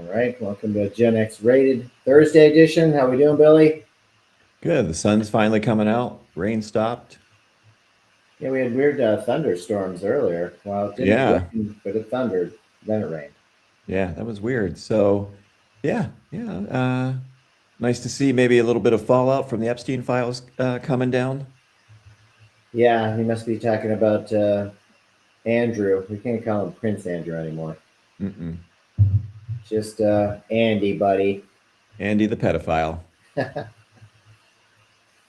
right, welcome to Gen X Rated Thursday edition. How we doing, Billy? Good. The sun's finally coming out. Rain stopped. Yeah, we had weird thunderstorms earlier. Well, it didn't Yeah. rain, but it thundered. Then it rained. Yeah, that was weird. So, yeah. Nice to see maybe a little bit of fallout from the Epstein files coming down. Yeah, he must be talking about Andrew. We can't call him Prince Andrew anymore. Mm-mm. Just Andy, buddy. Andy the pedophile.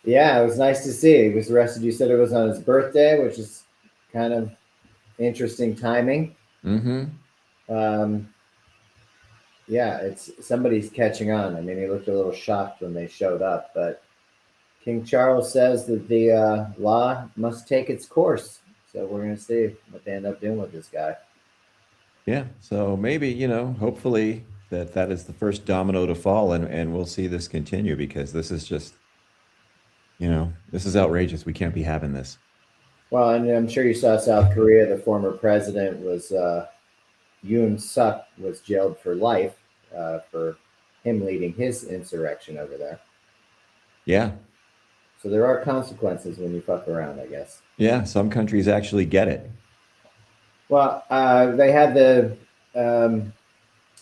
Yeah, it was nice to see. He was arrested. You said it was on his birthday, which is kind of interesting timing. Mm-hmm. Um, yeah, it's somebody's catching on. I mean, he looked a little shocked when they showed up, but King Charles says that the law must take its course. So we're going to see what they end up doing with this guy. Yeah. So maybe, hopefully that is the first domino to fall and we'll see this continue because this is just, this is outrageous. We can't be having this. Well, and I'm sure you saw South Korea. The former president was Yoon Suk was jailed for life for him leading his insurrection over there. Yeah. So there are consequences when you fuck around, I guess. Yeah. Some countries actually get it. Well, they had the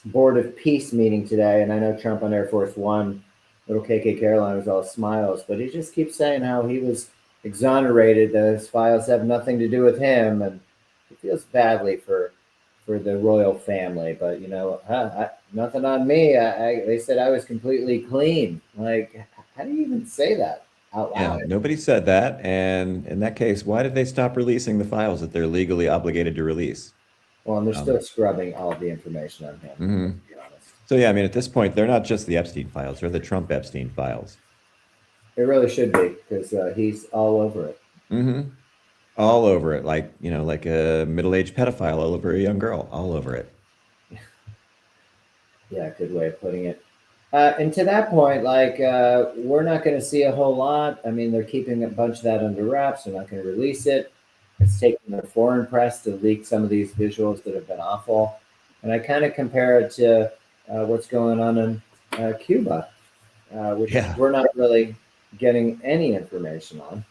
Board of Peace meeting today, and I know Trump on Air Force One, little KK Caroline was all smiles, but he just keeps saying how he was exonerated. Those files have nothing to do with him, and he feels badly for the royal family. But nothing on me. They said I was completely clean. Like, how do you even say that out Yeah, loud? nobody said that. And in that case, why did they stop releasing the files that they're legally obligated to release? Well, and they're Um, still scrubbing all of the information on him. mhm. To be honest, So yeah, I mean, at this point, they're not just the Epstein files; they're the Trump Epstein files. it really should be because he's all over it. Hmm. All over it, like like a middle-aged pedophile all over a young girl, all over it. Yeah, good way of putting it. And to that point, like we're not going to see a whole lot. I mean, they're keeping a bunch of that under wraps. They're not going to release it. It's taking the foreign press to leak some of these visuals that have been awful. And I kind of compare it to what's going on in Cuba, which Yeah. we're not really getting any information on.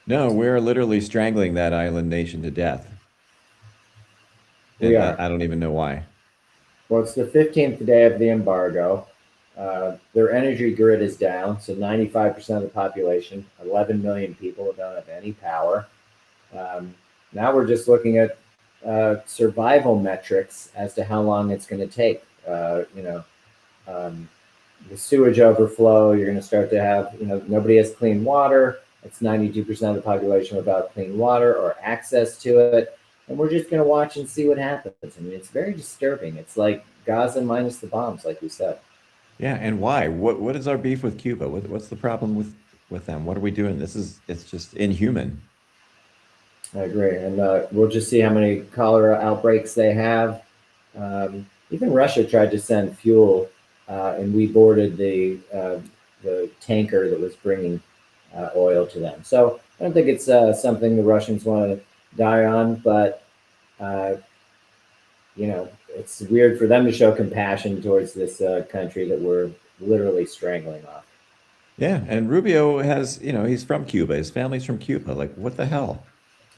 No, we're literally strangling that island nation to death, We and are. I don't even know why. Well, it's the 15th day of the embargo. Their energy grid is down, so 95% of the population, 11 million people, don't have any power. Now we're just looking at survival metrics as to how long it's going to take. The sewage overflow, you're going to start to have, nobody has clean water. It's 92% of the population without clean water or access to it. And we're just going to watch and see what happens. I mean, it's very disturbing. It's like Gaza minus the bombs, like you said. Yeah, and why? What is our beef with Cuba? What's the problem with them? What are we doing? It's just inhuman. I agree. And we'll just see how many cholera outbreaks they have. Even Russia tried to send fuel, and we boarded the tanker that was bringing oil to them. So I don't think it's something the Russians want to die on, but uh, it's weird for them to show compassion towards this country that we're literally strangling off. Yeah, and Rubio has, he's from Cuba. His family's from Cuba. Like, what the hell?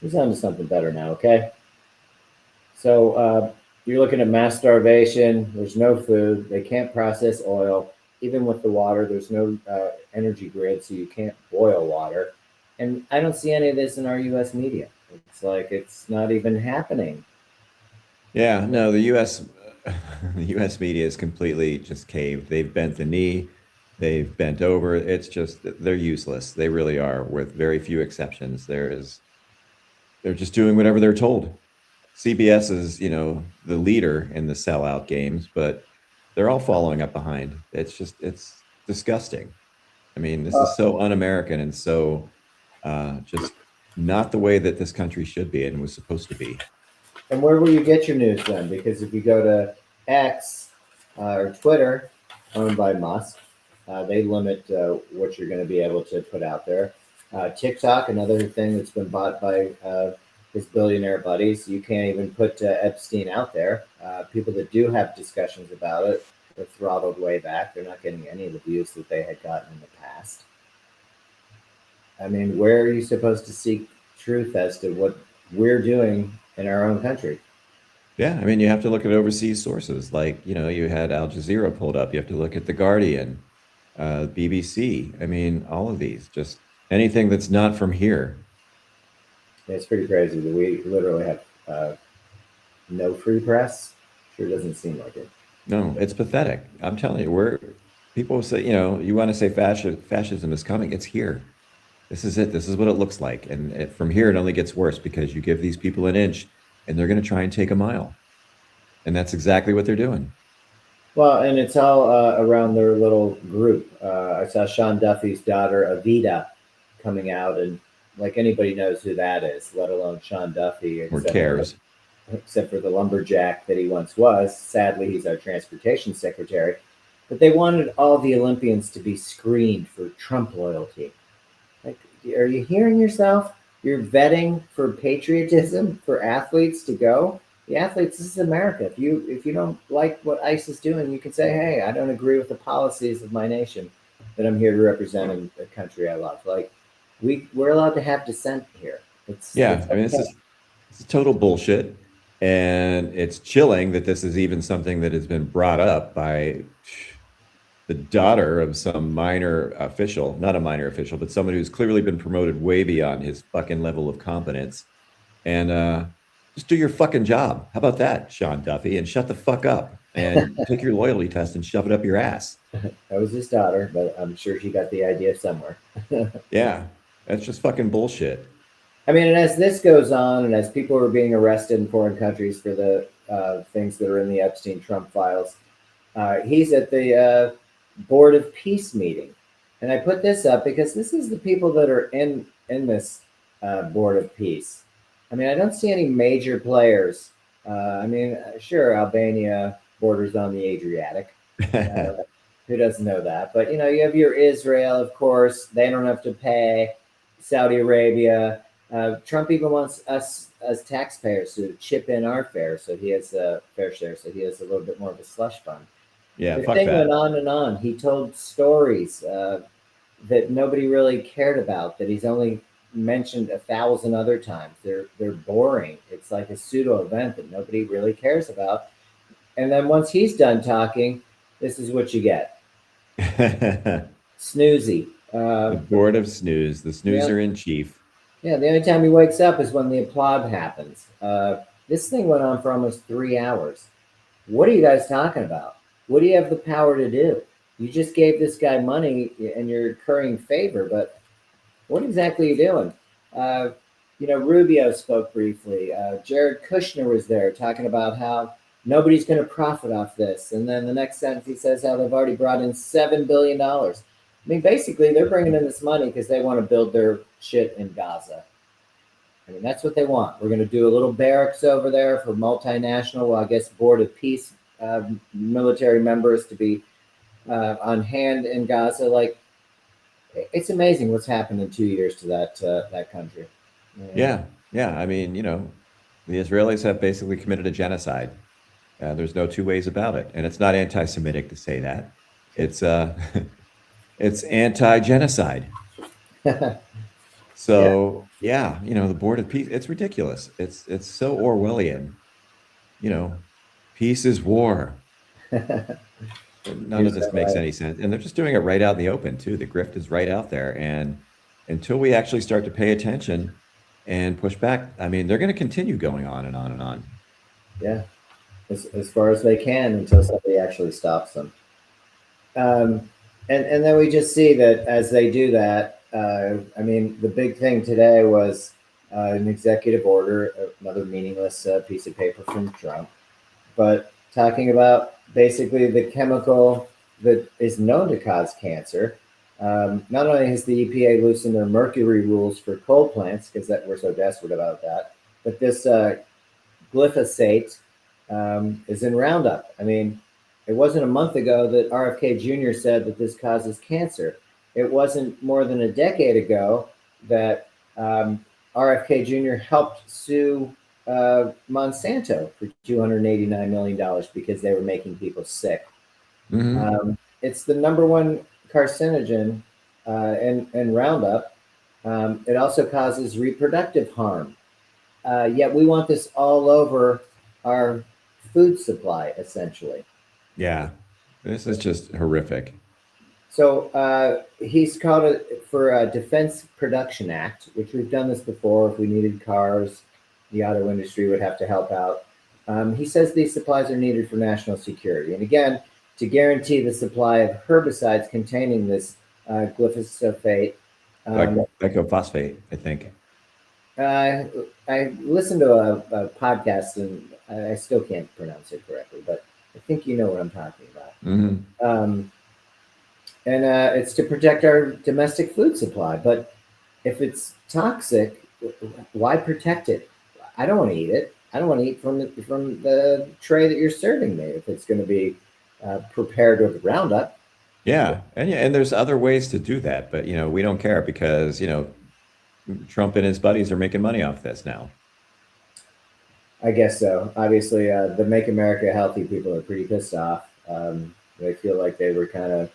He's on to something better now, okay? So you're looking at mass starvation. There's no food. They can't process oil. Even with the water, there's no energy grid, so you can't boil water. And I don't see any of this in our U.S. media. It's like it's not even happening. Yeah, no, the U.S. the U.S. media is completely just caved. They've bent the knee, they've bent over. It's just they're useless. They really are, with very few exceptions. They're just doing whatever they're told. CBS is, the leader in the sellout games, but they're all following up behind. It's disgusting. I mean, this is so un-American and so just not the way that this country should be and was supposed to be. And where will you get your news then? Because if you go to X or Twitter, owned by Musk, they limit what you're going to be able to put out there. TikTok, another thing that's been bought by his billionaire buddies. You can't even put Epstein out there. People that do have discussions about it are throttled way back. They're not getting any of the views that they had gotten in the past. I mean, where are you supposed to seek truth as to what we're doing in our own country? Yeah, I mean, you have to look at overseas sources. Like, you had Al Jazeera pulled up. You have to look at The Guardian, BBC. I mean, all of these, just anything that's not from here. Yeah, it's pretty crazy that we literally have no free press. Sure doesn't seem like it. No, it's pathetic. I'm telling you, people say, you want to say fascism is coming. It's here. This is it. This is what it looks like. And from here, it only gets worse because you give these people an inch and they're going to try and take a mile. And that's exactly what they're doing. Well, and it's all around their little group. I saw Sean Duffy's daughter, Avita, coming out, and like anybody knows who that is, let alone Sean Duffy. Or cares. Except for the lumberjack that he once was. Sadly, he's our transportation secretary. But they wanted all the Olympians to be screened for Trump loyalty. Like, are you hearing yourself? You're vetting for patriotism for athletes to go. The athletes, this is America. If you don't like what ICE is doing, you can say, "Hey, I don't agree with the policies of my nation that I'm here to represent in the country I love." Like, we're allowed to have dissent here. Yeah, I mean, okay. this is total bullshit. And it's chilling that this is even something that has been brought up by the daughter of some minor official, not a minor official, but someone who's clearly been promoted way beyond his fucking level of competence. And just do your fucking job. How about that, Sean Duffy? And shut the fuck up and take your loyalty test and shove it up your ass. That was his daughter, but I'm sure she got the idea somewhere. Yeah, that's just fucking bullshit. I mean, and as this goes on, and as people are being arrested in foreign countries for the things that are in the Epstein Trump files, he's at the Board of Peace meeting, and I put this up because this is the people that are in this Board of Peace. I mean, I don't see any major players. I mean, sure, Albania borders on the Adriatic. Who doesn't know that? But you have your Israel, of course. They don't have to pay. Saudi Arabia. Trump even wants us as taxpayers to chip in our fair, so he has a fair share, so he has a little bit more of a slush fund. Yeah, The fuck thing that. went on and on. He told stories that nobody really cared about, that he's only mentioned 1,000 other times. They're boring. It's like a pseudo event that nobody really cares about. And then once he's done talking, this is what you get. Snoozy. The board of snooze, the snoozer in chief. Yeah, the only time he wakes up is when the applaud happens. This thing went on for almost 3 hours. What are you guys talking about? What do you have the power to do? You just gave this guy money and you're currying favor, but what exactly are you doing? Rubio spoke briefly. Jared Kushner was there talking about how nobody's going to profit off this. And then the next sentence he says how they've already brought in $7 billion. I mean, basically, they're bringing in this money because they want to build their shit in Gaza. I mean, that's what they want. We're going to do a little barracks over there for multinational, well, I guess, Board of Peace military members to be on hand in Gaza. Like, it's amazing what's happened in 2 years to that country. Yeah. I mean, the Israelis have basically committed a genocide. There's no two ways about it. And it's not anti-Semitic to say that. It's it's anti-genocide. So yeah, the Board of Peace, it's ridiculous. It's so Orwellian. Peace is war. None of this makes any sense. And they're just doing it right out in the open too. The grift is right out there. And until we actually start to pay attention and push back, I mean, they're going to continue going on and on and on. Yeah. As far as they can until somebody actually stops them. And then we just see that as they do that, I mean, the big thing today was an executive order, another meaningless piece of paper from Trump, but talking about basically the chemical that is known to cause cancer. Not only has the EPA loosened their mercury rules for coal plants, because we're so desperate about that, but this glyphosate is in Roundup. I mean, it wasn't a month ago that RFK Jr. said that this causes cancer. It wasn't more than a decade ago that RFK Jr. helped sue Monsanto for $289 million because they were making people sick. Hmm. It's the number one carcinogen in Roundup. It also causes reproductive harm. Yet we want this all over our food supply, essentially. Yeah, this is just horrific. So he's called it for a Defense Production Act, which we've done this before. If we needed cars, the auto industry would have to help out. He says these supplies are needed for national security. And again, to guarantee the supply of herbicides containing this glyphosate. Like Um, glyphosate, I think. uh, I listened to a podcast and I still can't pronounce it correctly, but I think you know what I'm talking about. Hmm. Um, and it's to protect our domestic food supply. But if it's toxic, why protect it? I don't want to eat it. I don't want to eat from the tray that you're serving me if it's going to be prepared with Roundup. Yeah, and there's other ways to do that, but we don't care because Trump and his buddies are making money off this now. I guess so. Obviously, the Make America Healthy people are pretty pissed off. They feel like they were kind of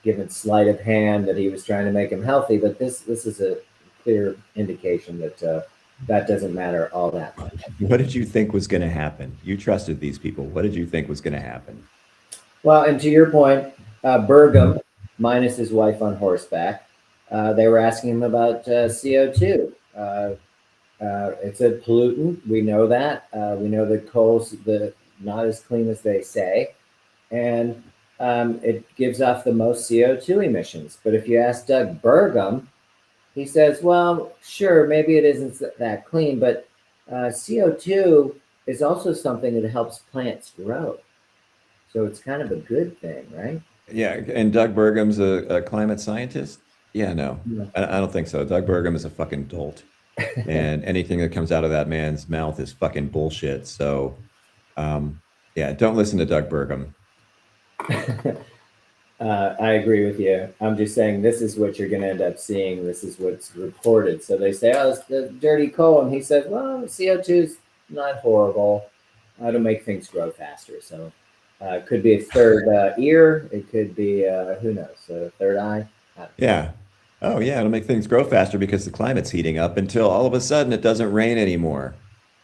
given sleight of hand that he was trying to make them healthy, but this is a clear indication that that doesn't matter all that much. What did you think was going to happen? You trusted these people. What did you think was going to happen? Well, and to your point, Burgum, minus his wife on horseback, they were asking him about CO2. It's a pollutant. We know that. We know that coal's not as clean as they say, and it gives off the most CO2 emissions. But if you ask Doug Burgum, he says, well, sure, maybe it isn't that clean, but CO2 is also something that helps plants grow. So it's kind of a good thing, right? Yeah, and Doug Burgum's a climate scientist? Yeah, no, Yeah. I don't think so. Doug Burgum is a fucking dolt, and anything that comes out of that man's mouth is fucking bullshit. So, um, yeah, don't listen to Doug Burgum. I agree with you. I'm just saying this is what you're going to end up seeing. This is what's reported. So they say, oh, it's the dirty coal. And he says, well, CO2 is not horrible. It'll make things grow faster. So it could be a third ear. It could be, who knows, a third eye. Yeah. Oh, yeah, it'll make things grow faster because the climate's heating up until all of a sudden it doesn't rain anymore.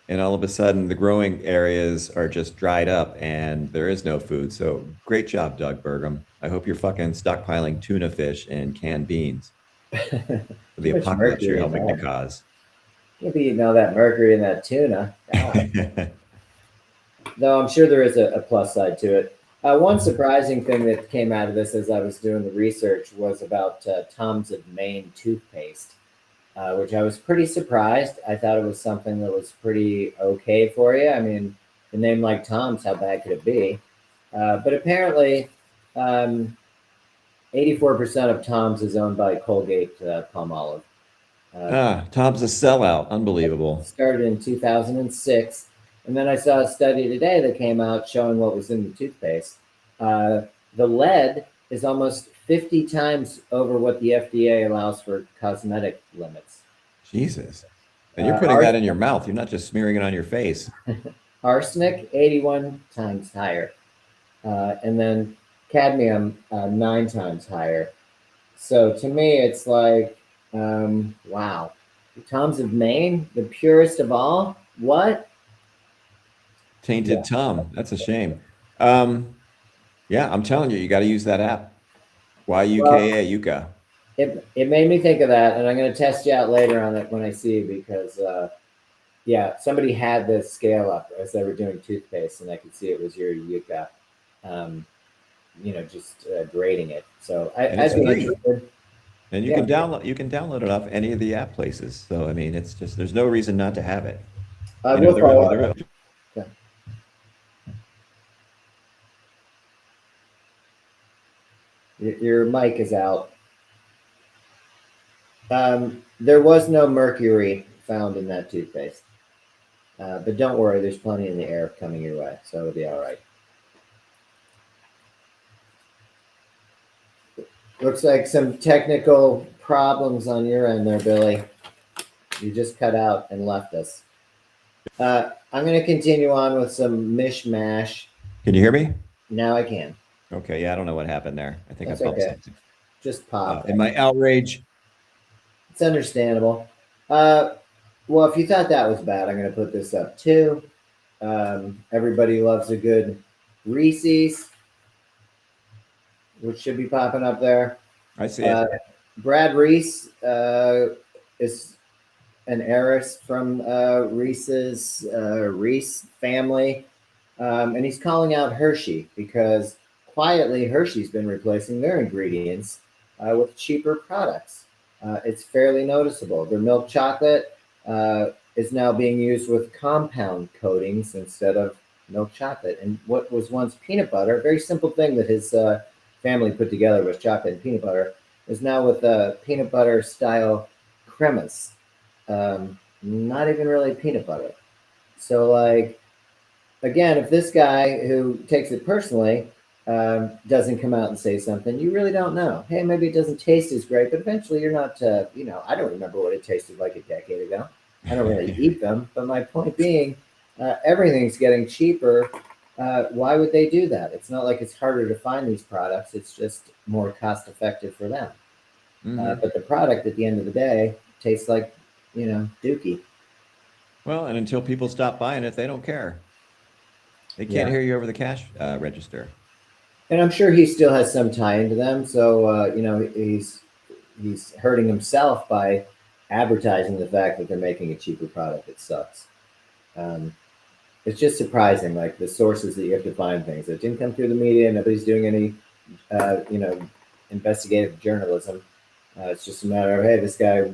And all of a sudden the growing areas are just dried up and there is no food. So great job, Doug Burgum. I hope you're fucking stockpiling tuna fish and canned beans for the Too much apocalypse you're mercury in helping to that. cause. Can't be eating all that mercury in that tuna. God. Though I'm sure there is a plus side to it. One surprising thing that came out of this as I was doing the research was about Tom's of Maine toothpaste, which I was pretty surprised. I thought it was something that was pretty okay for you. I mean, the name like Tom's, how bad could it be? But apparently, 84% of Tom's is owned by Colgate Palmolive. Uh, Tom's a sellout. Unbelievable. Started in 2006. And then I saw a study today that came out showing what was in the toothpaste. Uh, the lead is almost 50 times over what the FDA allows for cosmetic limits. Jesus. And you're putting that in your mouth. You're not just smearing it on your face. Arsenic, 81 times higher. And then cadmium, 9 times higher. So to me, it's like, wow. Tom's of Maine, the purest of all? What? Tainted Yeah. Tom. That's a shame. Um, yeah, I'm telling you, you got to use that app. Well, YUKA, Yuka. it made me think of that, and I'm going to test you out later on it when I see you because, yeah, somebody had the scale up as they were doing toothpaste, and I could see it was your Yuka, um, just grading it. So And it's I'd be free. interested. And Yeah. you can download it off any of the app places. So I mean, it's just there's no reason not to have it. I will There follow there up. Okay. Your mic is out. There was no mercury found in that toothpaste. But don't worry, there's plenty in the air coming your way, so it'll be all right. Looks like some technical problems on your end there, Billy. You just cut out and left us. I'm going to continue on with some mishmash. Can you hear me? Now I can. Okay, yeah, I don't know what happened there. I think I That's bumped okay. something. Just pop. In my outrage. It's understandable. Uh, well, if you thought that was bad, I'm going to put this up too. Everybody loves a good Reeses, which should be popping up there. I see it. Brad Reese is an heiress from Reese's Reese family. And he's calling out Hershey because quietly Hershey's been replacing their ingredients with cheaper products. It's fairly noticeable. Their milk chocolate is now being used with compound coatings instead of milk chocolate. And what was once peanut butter, a very simple thing that his family put together was chocolate and peanut butter, is now with peanut butter style cremas. Not even really peanut butter. So, like, again, if this guy who takes it personally doesn't come out and say something, you really don't know. Hey, maybe it doesn't taste as great, but eventually you're not, I don't remember what it tasted like a decade ago. I don't really eat them. But my point being, everything's getting cheaper. Why would they do that? It's not like it's harder to find these products. It's just more cost effective for them. But the product at the end of the day tastes like, Dookie. Well, and until people stop buying it, they don't care. They can't hear you over the cash register. And I'm sure he still has some tie into them. So, he's hurting himself by advertising the fact that they're making a cheaper product that sucks. It's just surprising, like the sources that you have to find things. It didn't come through the media. Nobody's doing any, investigative journalism. It's just a matter of, hey, this guy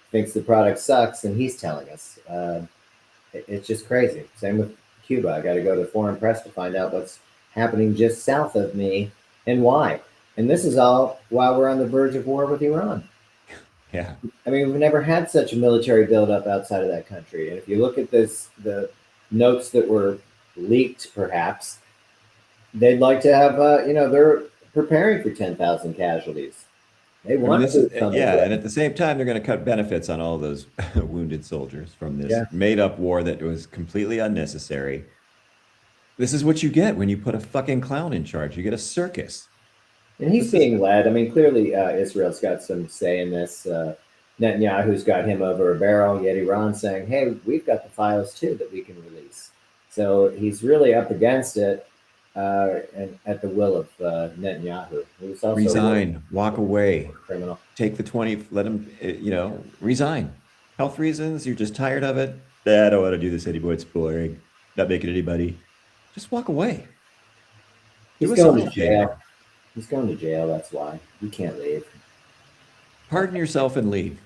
thinks the product sucks and he's telling us. It's just crazy. Same with Cuba. I got to go to foreign press to find out what's happening just south of me and why. And this is all while we're on the verge of war with Iran. Yeah. I mean, we've never had such a military buildup outside of that country. And if you look at the notes that were leaked, perhaps, they'd like to have, they're preparing for 10,000 casualties. They want and at the same time, they're going to cut benefits on all those wounded soldiers from this made-up war that was completely unnecessary. This is what you get when you put a fucking clown in charge. You get a circus. And he's being led. I mean, clearly Israel's got some say in this. Netanyahu's got him over a barrel, yet Iran's saying, hey, we've got the files too that we can release. So he's really up against it. And at the will of Netanyahu, who's also resign, walk away, criminal. Take the 20, let him, resign. Health reasons, you're just tired of it. I don't want to do this anymore. It's boring. Not making anybody. Just walk away. He's going to jail. He's going to jail. That's why you can't leave. Pardon yourself and leave.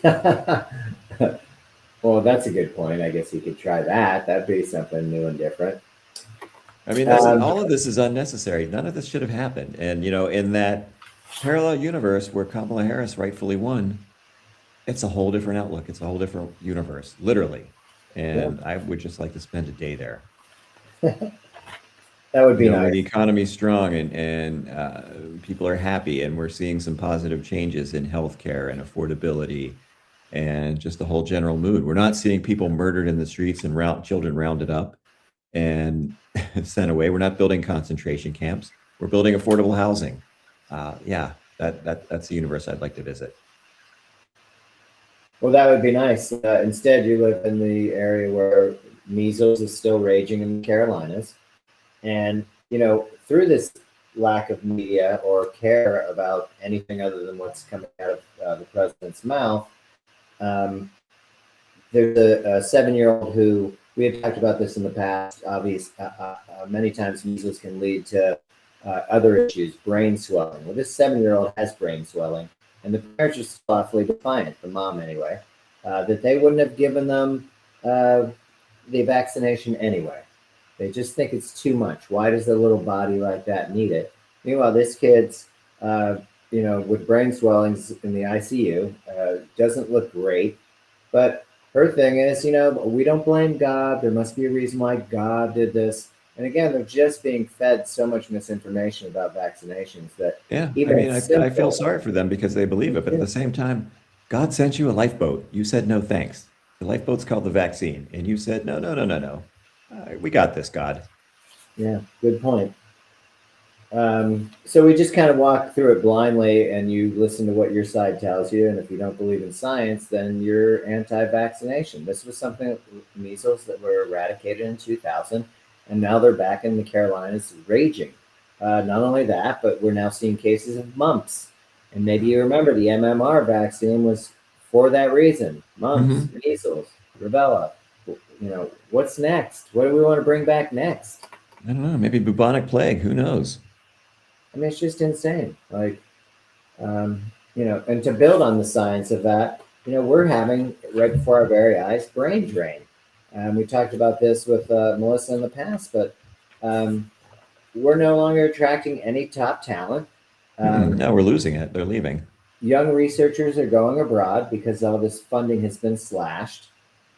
Well, that's a good point. I guess he could try that. That'd be something new and different. I mean, all of this is unnecessary. None of this should have happened. And, in that parallel universe where Kamala Harris rightfully won, it's a whole different outlook. It's a whole different universe, literally. And I would just like to spend a day there. That would be nice. Where the economy's strong and people are happy, and we're seeing some positive changes in healthcare and affordability and just the whole general mood. We're not seeing people murdered in the streets and children rounded up and sent away. We're not building concentration camps. We're building affordable housing. That's the universe I'd like to visit. Well, that would be nice. Instead, you live in the area where measles is still raging in the Carolinas. And, through this lack of media or care about anything other than what's coming out of the president's mouth, there's a 7-year-old who, we had talked about this in the past, many times measles can lead to other issues, brain swelling. Well, this 7-year-old has brain swelling, and the parents are still awfully defiant, the mom anyway, that they wouldn't have given them the vaccination anyway. They just think it's too much. Why does a little body like that need it? Meanwhile, this kid's, with brain swellings in the ICU, doesn't look great. But her thing is, we don't blame God. There must be a reason why God did this. And again, they're just being fed so much misinformation about vaccinations that I feel sorry for them because they believe it. But at the same time, God sent you a lifeboat. You said no thanks. The lifeboat's called the vaccine. And you said, no, no, no, no, no. We got this, God. Yeah, good point. So we just kind of walk through it blindly, and you listen to what your side tells you. And if you don't believe in science, then you're anti-vaccination. This was something, measles, that were eradicated in 2000, and now they're back in the Carolinas raging. Not only that, but we're now seeing cases of mumps. And maybe you remember the MMR vaccine was for that reason: mumps, Mm-hmm. measles, rubella. What's next? What do we want to bring back next? I don't know. Maybe bubonic plague. Who knows? I mean, it's just insane. And to build on the science of that, we're having right before our very eyes brain drain. We talked about this with Melissa in the past, but um, we're no longer attracting any top talent. Mm-mm. Um, No, we're losing it. They're leaving. Young researchers are going abroad because all this funding has been slashed.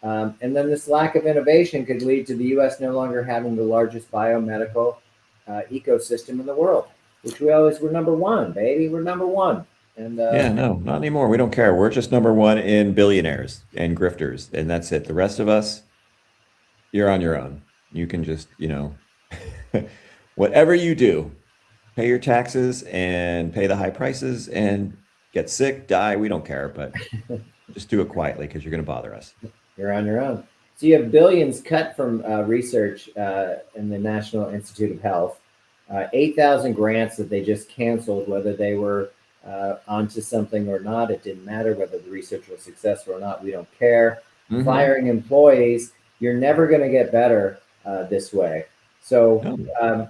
And then this lack of innovation could lead to the US no longer having the largest biomedical ecosystem in the world, which we always were number one, baby. We're number one. And Yeah, no, not anymore. We don't care. We're just number one in billionaires and grifters, and that's it. The rest of us, you're on your own. You can just, whatever you do, pay your taxes and pay the high prices and get sick, die. We don't care, but just do it quietly because you're going to bother us. you're on your own. So you have billions cut from research in the National Institute of Health, 8,000 grants that they just canceled, whether they were onto something or not. It didn't matter whether the research was successful or not. We don't care. Mm-hmm. Firing employees, you're never going to get better this way. So No.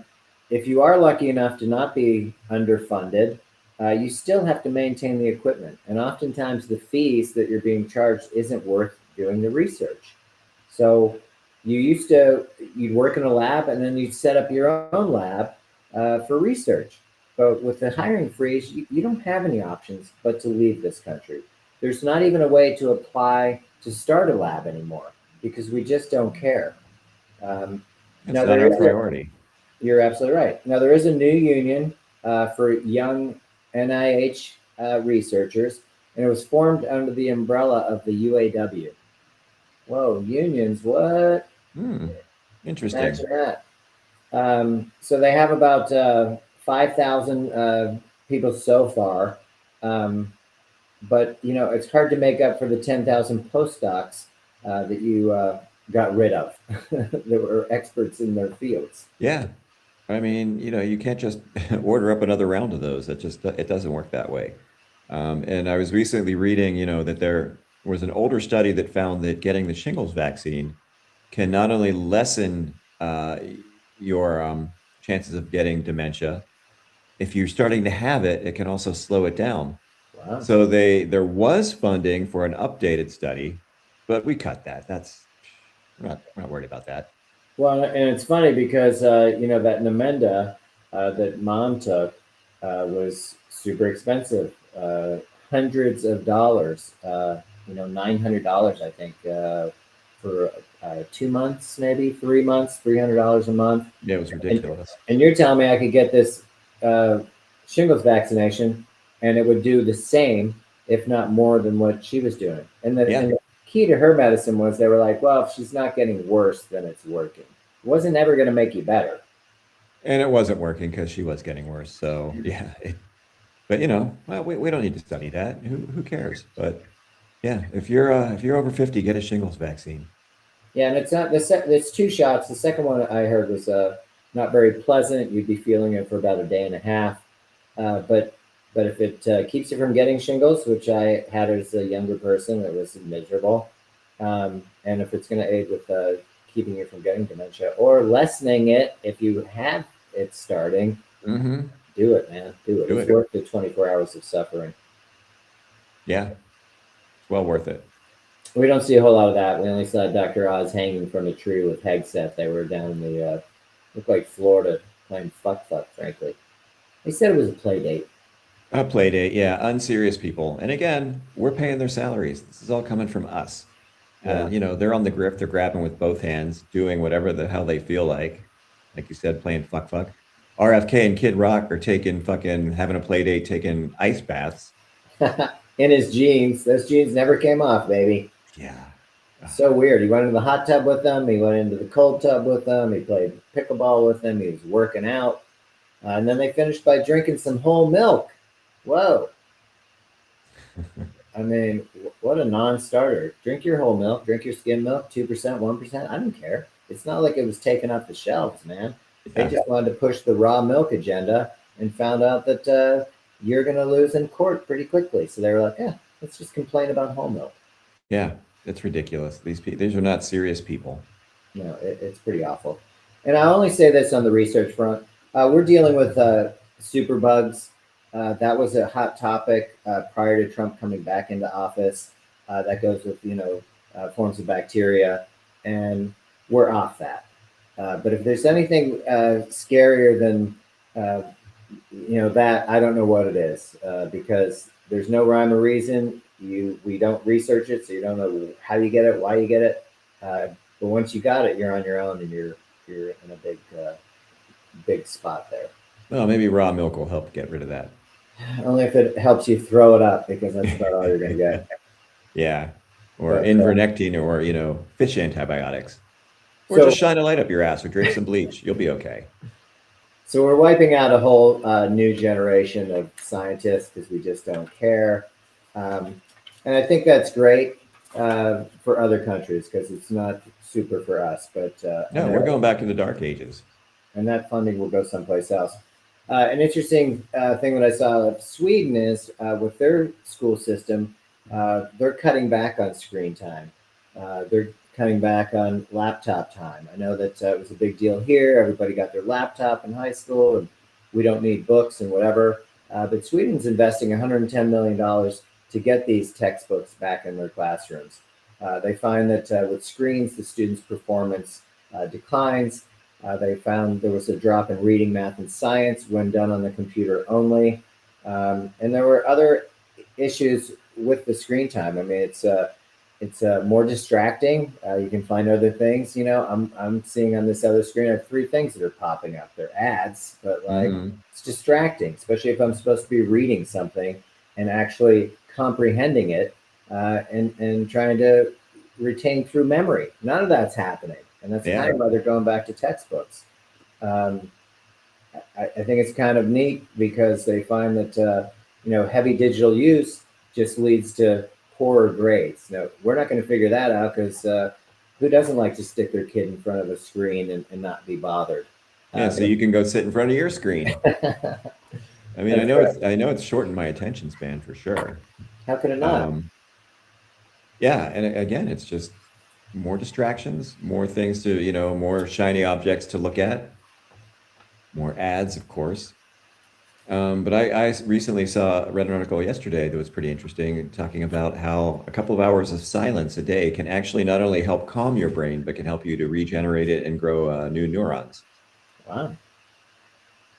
if you are lucky enough to not be underfunded, you still have to maintain the equipment. And oftentimes the fees that you're being charged isn't worth doing the research. So you'd work in a lab and then you'd set up your own lab for research. But with the hiring freeze, you don't have any options but to leave this country. There's not even a way to apply to start a lab anymore because we just don't care. Um, It's now not there our is a, priority. You're absolutely right. Now there is a new union for young NIH researchers, and it was formed under the umbrella of the UAW. Whoa, unions, what? Hmm. Interesting. Imagine that. So they have about 5,000 people so far. Um, but, it's hard to make up for the 10,000 postdocs that you got rid of that were experts in their fields. Yeah. I mean, you can't just order up another round of those. It doesn't work that way. And I was recently reading, that there was an older study that found that getting the shingles vaccine can not only lessen your chances of getting dementia, if you're starting to have it, it can also slow it down. Wow. So there was funding for an updated study, but we cut that. We're not worried about that. Well, and it's funny because that Namenda that mom took was super expensive, hundreds of dollars. $900 I think for 2 months, maybe 3 months, $300 a month. Yeah, it was And, ridiculous. and you're telling me I could get this uh, shingles vaccination, and it would do the same, if not more, than what she was doing. And the Yeah. and the key to her medicine was they were like, well, if she's not getting worse, then it's working. It wasn't ever going to make you better. And it wasn't working because she was getting worse. So yeah, but well, we don't need to study that. Who cares? But yeah, if you're over 50, get a shingles vaccine. Yeah, and it's not it's two shots. The second one I heard was not very pleasant. You'd be feeling it for about a day and a half. But if it keeps you from getting shingles, which I had as a younger person, it was miserable. And if it's going to aid with keeping you from getting dementia or lessening it if you have it starting, Mm-hmm. do it, man. Do it. Do It's it. worth the 24 hours of suffering. Yeah, it's well worth it. We don't see a whole lot of that. We only saw Dr. Oz hanging from a tree with Hegseth. They were down in the looked like Florida playing fuck, frankly. They said it was a play date. A play date, yeah, unserious people. And again, we're paying their salaries. This is all coming from us. Yeah. And they're on the grip, they're grabbing with both hands, doing whatever the hell they feel like. Like you said, playing fuck. RFK and Kid Rock are taking fucking having a play date, taking ice baths. in his jeans. Those jeans never came off, baby. Yeah. So weird. He went into the hot tub with them. He went into the cold tub with them. He played pickleball with them. He was working out. And then they finished by drinking some whole milk. Whoa. I mean, what a non-starter. Drink your whole milk, drink your skim milk, 2%, 1%. I don't care. It's not like it was taken off the shelves, man. They Yeah. just wanted to push the raw milk agenda and found out that you're going to lose in court pretty quickly. So they were like, yeah, let's just complain about whole milk. Yeah. It's ridiculous. These are not serious people. No, it's pretty awful. And I only say this on the research front. We're dealing with superbugs. That was a hot topic prior to Trump coming back into office. That goes with forms of bacteria, and we're off that. But if there's anything scarier than that, I don't know what it is because there's no rhyme or reason. We don't research it, so you don't know how you get it, why you get it. But once you got it, you're on your own, and you're in a big spot there. Well, maybe raw milk will help get rid of that. Only if it helps you throw it up, because that's about all you're going to get. Yeah. Or But invernectine or, fish antibiotics. Or so just shine a light up your ass or drink some bleach. You'll be okay. so we're wiping out a whole new generation of scientists because we just don't care, and I think that's great for other countries because it's not super for us. But No, we're going back to the dark ages. and that funding will go someplace else. An interesting thing that I saw of Sweden is with their school system, they're cutting back on screen time. They're cutting back on laptop time. I know that it was a big deal here. Everybody got their laptop in high school, and we don't need books and whatever. But Sweden's investing $110 million to get these textbooks back in their classrooms. They find that with screens, the students' performance declines. They found there was a drop in reading, math, and science when done on the computer only. And there were other issues with the screen time. I mean, it's more distracting. You can find other things. I'm seeing on this other screen, I have three things that are popping up. They're ads, but Hmm. it's distracting, especially if I'm supposed to be reading something and actually comprehending it and trying to retain through memory. None of that's happening, and that's kind Yeah. of why they're going back to textbooks. Um, I think it's kind of neat because they find that heavy digital use just leads to poorer grades. No, we're not going to figure that out because who doesn't like to stick their kid in front of a screen and not be bothered? Yeah. So you can go sit in front of your screen. I mean, That's right. I know it's shortened my attention span for sure. How could it not? Um, yeah. And again, it's just more distractions, more things to, more shiny objects to look at, more ads, of course. But I recently read an article yesterday that was pretty interesting, talking about how a couple of hours of silence a day can actually not only help calm your brain, but can help you to regenerate it and grow new neurons. Wow.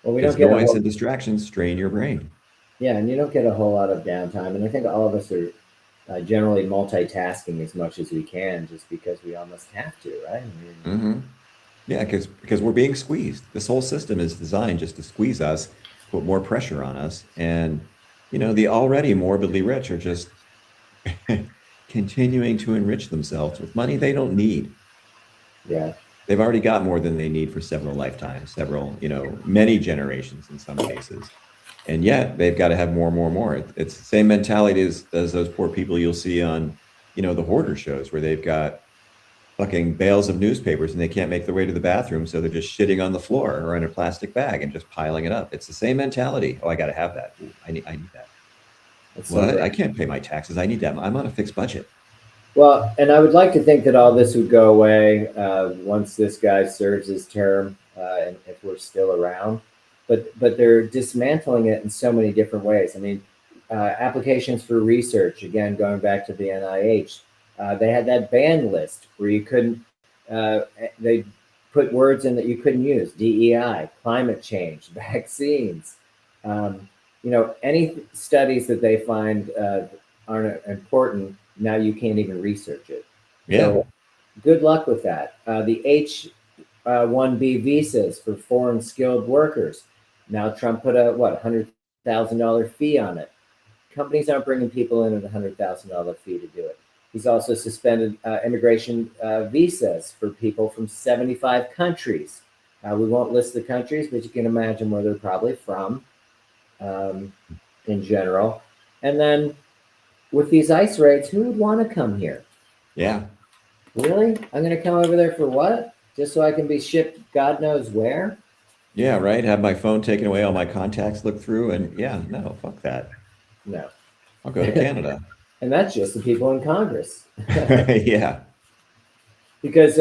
Well, we don't Because get a noise whole and distractions strain your brain. yeah, and you don't get a whole lot of downtime. And I think all of us are generally multitasking as much as we can, just because we almost have to, right? I mean, Hmm. Yeah, because we're being squeezed. This whole system is designed just to squeeze us, put more pressure on us, and the already morbidly rich are just continuing to enrich themselves with money they don't need. yeah, They've already got more than they need for several lifetimes, several, many generations in some cases. And yet they've got to have more, more, more. It's the same mentality as those poor people you'll see on, the hoarder shows where they've got fucking bales of newspapers and they can't make their way to the bathroom. So they're just shitting on the floor or in a plastic bag and just piling it up. It's the same mentality. Oh, I got to have that. Ooh, I need that. it's so What? great. I can't pay my taxes. I need that. I'm on a fixed budget. Well, and I would like to think that all this would go away once this guy serves his term, and if we're still around. But they're dismantling it in so many different ways. I mean, applications for research, again, going back to the NIH, they had that ban list where you couldn't. They put words in that you couldn't use: DEI, climate change, vaccines. Um, any studies that they find aren't important, now you can't even research it. Yeah. So good luck with that. The H-1B visas for foreign skilled workers. Now Trump put a $100,000 fee on it. companies aren't bringing people in at $100,000 fee to do it. He's also suspended immigration visas for people from 75 countries. We won't list the countries, but you can imagine where they're probably from in general. And then with these ICE raids, who would want to come here? Yeah. Really? I'm going to come over there for what? Just so I can be shipped God knows where? Yeah, right. Have my phone taken away, all my contacts looked through, and yeah, no, fuck that. No. I'll go to Canada. And that's just the people in Congress. Yeah. Because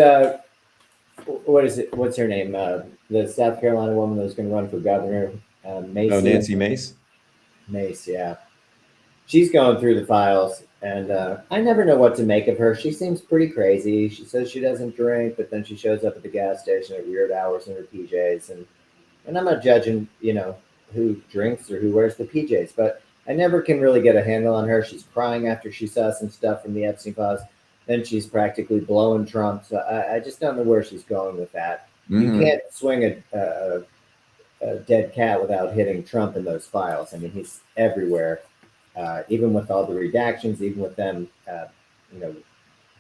what is it? What's her name? The South Carolina woman that was going to run for governor, Macy. Oh, Nancy Mace? Mace, yeah. She's going through the files, and I never know what to make of her. She seems pretty crazy. She says she doesn't drink, but then she shows up at the gas station at weird hours in her PJs. And I'm not judging, who drinks or who wears the PJs, but I never can really get a handle on her. She's crying after she saw some stuff from the Epstein files. Then she's practically blowing Trump. So I just don't know where she's going with that. You can't swing a dead cat without hitting Trump in those files. I mean, he's everywhere, even with all the redactions, even with them,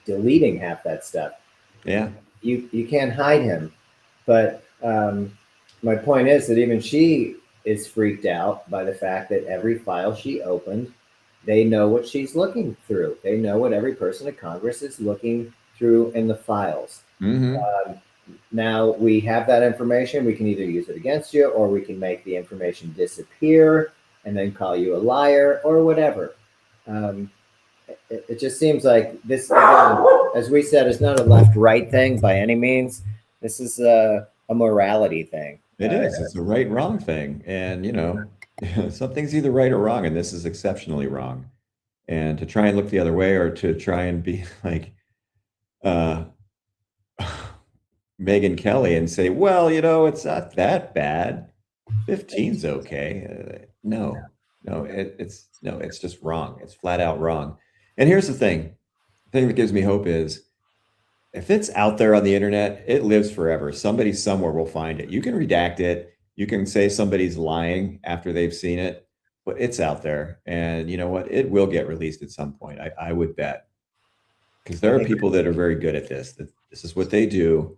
deleting half that stuff. Yeah. You can't hide him. But my point is that even she is freaked out by the fact that every file she opened, they know what she's looking through. They know what every person in Congress is looking through in the files. Now we have that information. We can either use it against you, or we can make the information disappear and then call you a liar or whatever. It just seems like this, again, as we said, is not a left-right thing by any means. This is a morality thing. It is. It's a right-wrong thing. And, something's either right or wrong, and this is exceptionally wrong. And to try and look the other way, or to try and be like Megyn Kelly and say, well, it's not that bad. 15's okay. No, it's just wrong. It's flat out wrong. And here's the thing that gives me hope is, if it's out there on the internet, it lives forever. Somebody somewhere will find it. You can redact it. You can say somebody's lying after they've seen it, but it's out there. And you know what? It will get released at some point. I would bet. Because there are people that are very good at this. This is what they do.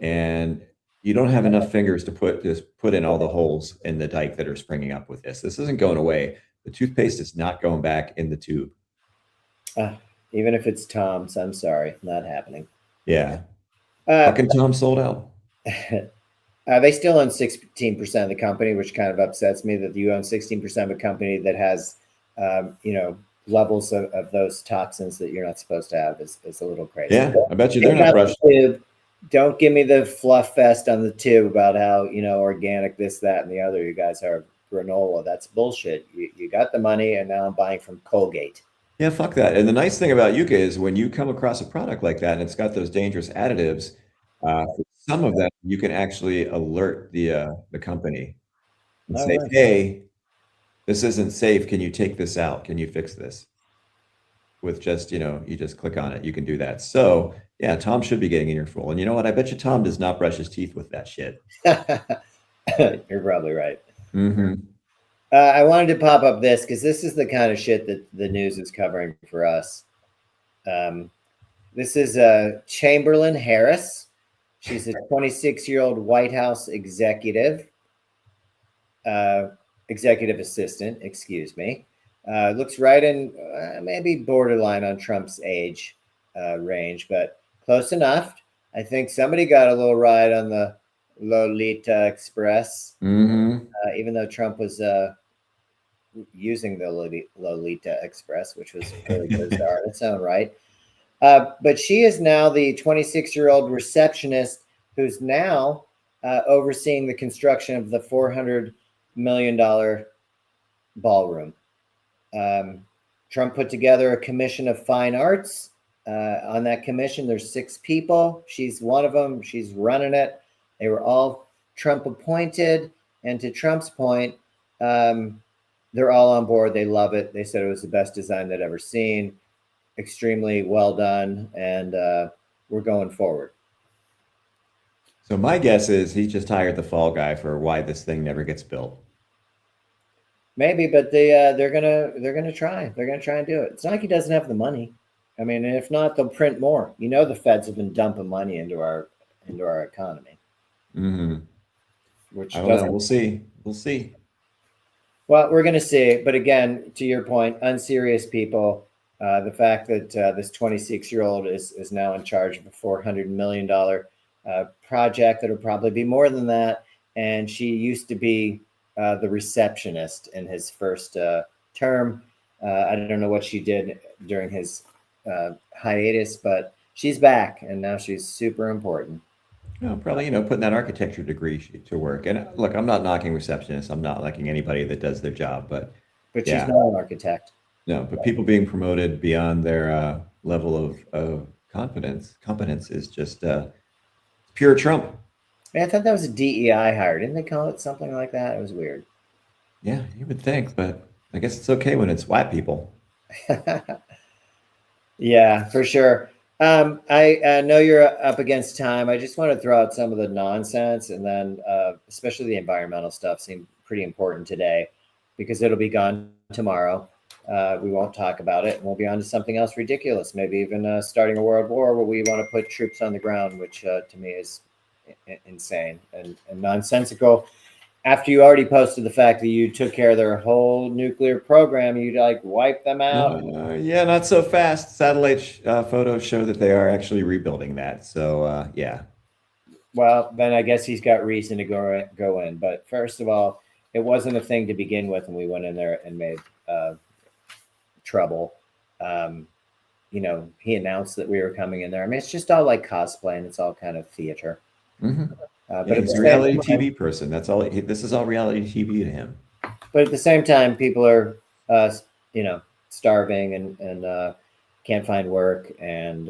And you don't have enough fingers to put in all the holes in the dike that are springing up with this. This isn't going away. The toothpaste is not going back in the tube. Even if it's Tom's, I'm sorry, not happening. Yeah. Fucking Tom sold out. They still own 16% of the company, which kind of upsets me that you own 16% of a company that has, levels of those toxins that you're not supposed to have is a little crazy. Yeah, I bet you they're not brushed. Don't give me the fluff fest on the tube about how, organic this, that, and the other. You guys are granola. That's bullshit. You got the money, and now I'm buying from Colgate. Yeah, fuck that. And the nice thing about Yucca is when you come across a product like that and it's got those dangerous additives, for some of them you can actually alert the company and say, hey, this isn't safe. Can you take this out? Can you fix this? With just, you just click on it. You can do that. So yeah, Tom should be getting in your full. And you know what? I bet you Tom does not brush his teeth with that shit. You're probably right. I wanted to pop up this because this is the kind of shit that the news is covering for us. This is Chamberlain Harris. She's a 26-year-old White House executive assistant, excuse me. Looks right in maybe borderline on Trump's age range, but close enough. I think somebody got a little ride on the Lolita Express, even though Trump was using the Lolita Express, which was really bizarre in its own right. But she is now the 26-year-old receptionist who's now overseeing the construction of the $400 million ballroom. Trump put together a commission of fine arts. On that commission, there's 6 people. She's one of them. She's running it. They were all Trump appointed. And to Trump's point, they're all on board. They love it. They said it was the best design they'd ever seen. Extremely well done. And we're going forward. So my guess is he just hired the fall guy for why this thing never gets built. Maybe, but they're gonna try. They're gonna try and do it. It's not like he doesn't have the money. I mean, and if not, they'll print more. You know, the feds have been dumping money into our economy, Hmm. I which don't know. doesn't. We'll see. We'll see. Well, we're gonna see. But again, to your point, unserious people. The fact that this 26-year-old is now in charge of a $400 million project that'll probably be more than that, and she used to be the receptionist in his first term. I don't know what she did during his hiatus, but she's back, and now she's super important. Well, probably, putting that architecture degree to work. And look, I'm not knocking receptionists. I'm not liking anybody that does their job. But But she's yeah, not an architect. no, but people being promoted beyond their level of competence is just pure Trump. I thought that was a DEI hire. Didn't they call it something like that? It was weird. Yeah, you would think, but I guess it's okay when it's white people. Yeah, for sure. I know you're up against time. I just want to throw out some of the nonsense, and then especially the environmental stuff seemed pretty important today because it'll be gone tomorrow. We won't talk about it, and we'll be on to something else ridiculous, maybe even starting a world war where we want to put troops on the ground, which to me is insane and nonsensical. After you already posted the fact that you took care of their whole nuclear program, you like wipe them out. Yeah, not so fast. Satellite photos show that they are actually rebuilding that. So yeah. Well, then I guess he's got reason to go in. But first of all, it wasn't a thing to begin with, and we went in there and made trouble. Um, he announced that we were coming in there. I mean, it's just all like cosplay, and it's all kind of theater. Hmm. Yeah, But at he's the a same reality time, TV person. That's all. This is all reality TV to him. people are, uh, starving and can't find work, and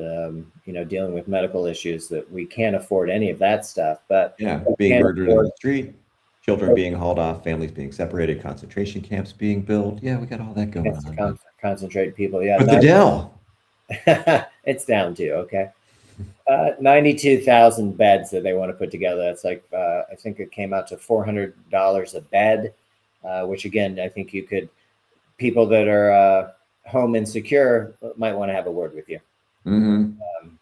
dealing with medical issues that we can't afford any of that stuff. But Yeah, we being can murdered in afford. the street, children being hauled off, families being separated, concentration camps being built. Yeah, we got all that going It's to on. But concentrate people. Yeah, but the Dell. it's down to okay. 92,000 beds that they want to put together. That's like I think it came out to $400 a bed, which again I think you could people that are home insecure might want to have a word with you. Hmm.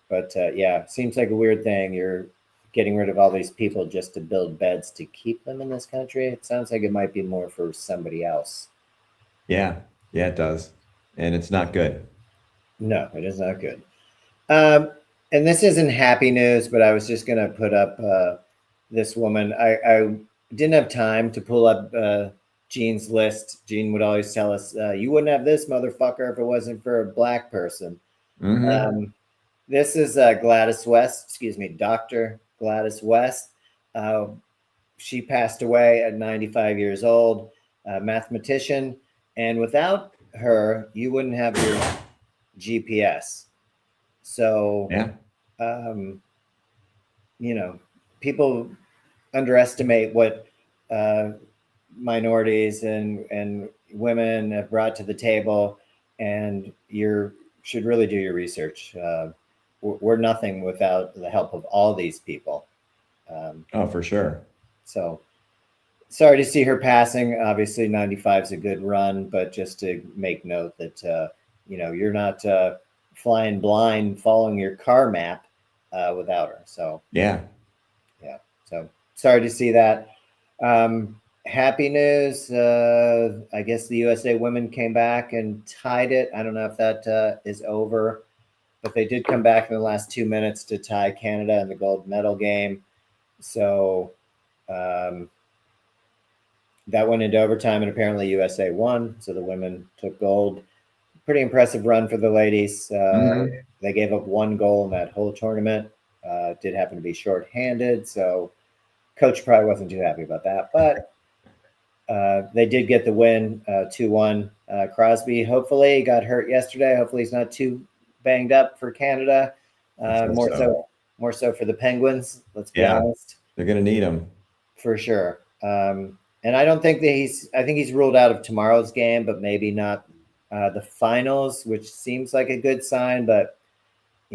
But yeah, seems like a weird thing. You're getting rid of all these people just to build beds to keep them in this country. It sounds like it might be more for somebody else. Yeah, yeah, it does, and it's not good. No, it is not good. Um, and this isn't happy news, but I was just going to put up this woman. I didn't have time to pull up Gene's list. Gene would always tell us, you wouldn't have this motherfucker if it wasn't for a black person. Hmm. Um, this is Gladys West, excuse me, Dr. Gladys West. Uh, she passed away at 95 years old, a mathematician. And without her, you wouldn't have your GPS. So, Yeah, um, you know, people underestimate what uh, minorities and women have brought to the table, and you should really do your research. We're nothing without the help of all these people. Um, oh, for sure. so sorry to see her passing. Obviously, 95 is a good run, but just to make note that you're not flying blind, following your car map without her. So Yeah, yeah, so sorry to see that. Happy news. I guess the USA women came back and tied it. I don't know if that is over, but they did come back in the last 2 minutes to tie Canada in the gold medal game. So um, that went into overtime, and apparently USA won. So the women took gold. Pretty impressive run for the ladies. hmm, They gave up one goal in that whole tournament. Did happen to be shorthanded, so coach probably wasn't too happy about that. But they did get the win, 2-1. Crosby hopefully got hurt yesterday. Hopefully he's not too banged up for Canada. let's hope More so. so, more so for the Penguins. Let's be Yeah, honest, they're gonna need them. for sure. And I don't think that I think he's ruled out of tomorrow's game, but maybe not the finals, which seems like a good sign. But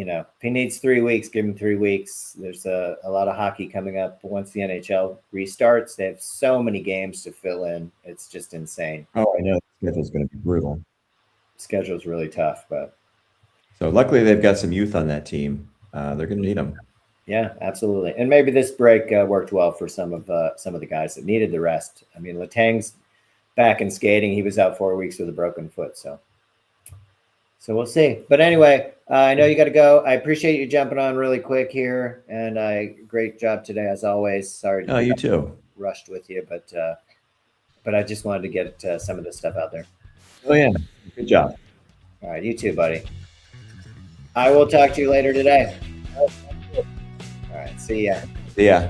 if he needs 3 weeks, give him 3 weeks. There's a lot of hockey coming up once the NHL restarts. They have so many games to fill in. It's just insane. Oh, I know the schedule's going to be brutal. Schedule's really tough, but So luckily they've got some youth on that team. They're going to need them. yeah, absolutely. And maybe this break worked well for some of the guys that needed the rest. I mean, Letang's back in skating. He was out 4 weeks with a broken foot, so we'll see. But anyway, I know you got to go. I appreciate you jumping on really quick here, and great job today as always. Sorry to Oh, you too. rushed with you, but I just wanted to get some of this stuff out there. Oh yeah, good job. All right, you too, buddy. I will talk to you later today. All right, see ya. See ya.